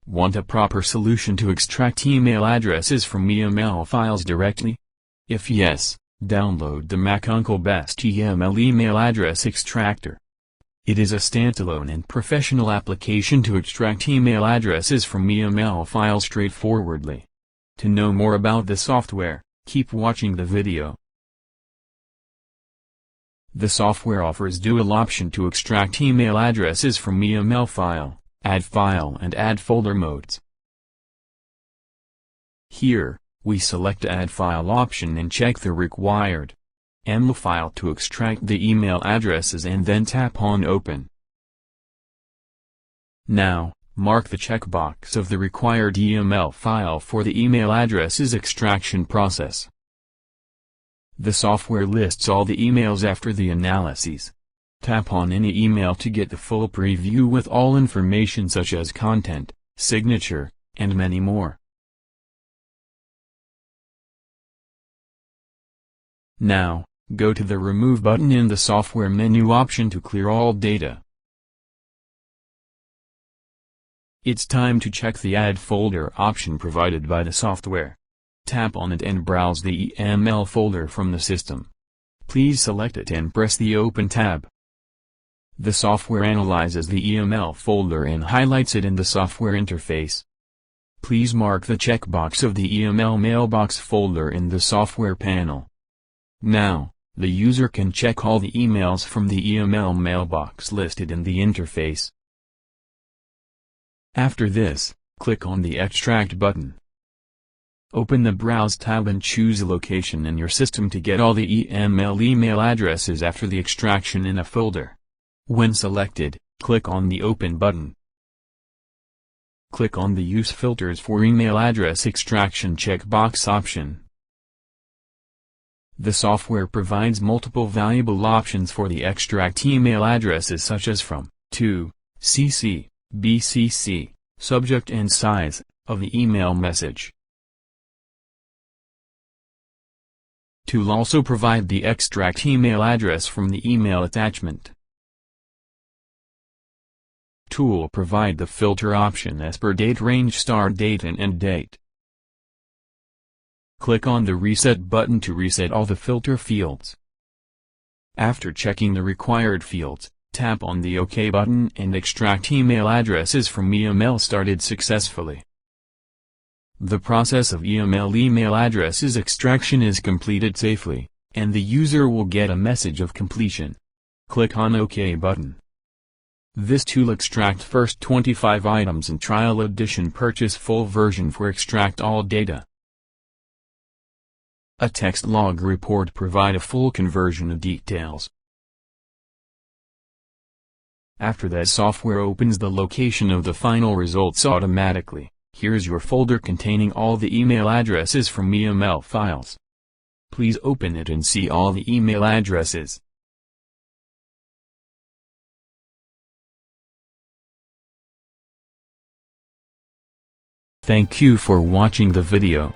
Want a proper solution to extract email addresses from EML files directly? If yes, download the Mac Uncle Best EML email address extractor. It is a standalone and professional application to extract email addresses from EML files straightforwardly. To know more about the software, keep watching the video. The software offers dual option to extract email addresses from EML file, and add folder modes. Here, we select Add File option and check the required EML file to extract the email addresses and then tap on Open. Now, mark the checkbox of the required EML file for the email addresses extraction process. The software lists all the emails after the analyses. Tap on any email to get the full preview with all information such as content, signature, and many more. Now, go to the Remove button in the software menu option to clear all data. It's time to check the Add Folder option provided by the software. Tap on it and browse the EML folder from the system. Please select it and press the Open tab. The software analyzes the EML folder and highlights it in the software interface. Please mark the checkbox of the EML mailbox folder in the software panel. Now, the user can check all the emails from the EML mailbox listed in the interface. After this, click on the Extract button. Open the Browse tab and choose a location in your system to get all the EML email addresses after the extraction in a folder. When selected, click on the Open button. Click on the Use Filters for Email Address Extraction checkbox option. The software provides multiple valuable options for the extract email addresses such as from, to, CC, BCC, subject and size of the email message. Tool also provide the extract email address from the email attachment. Tool provide the filter option as per date range start date and end date. Click on the Reset button to reset all the filter fields. After checking the required fields, tap on the OK button and extract email addresses from EML started successfully. The process of EML email addresses extraction is completed safely, and the user will get a message of completion. Click on OK button. This tool extract first 25 items and trial edition purchase full version for extract all data. A text log report provide a full conversion of details. After that, software opens the location of the final results automatically. Here's your folder containing all the email addresses from EML files. Please open it and see all the email addresses. Thank you for watching the video.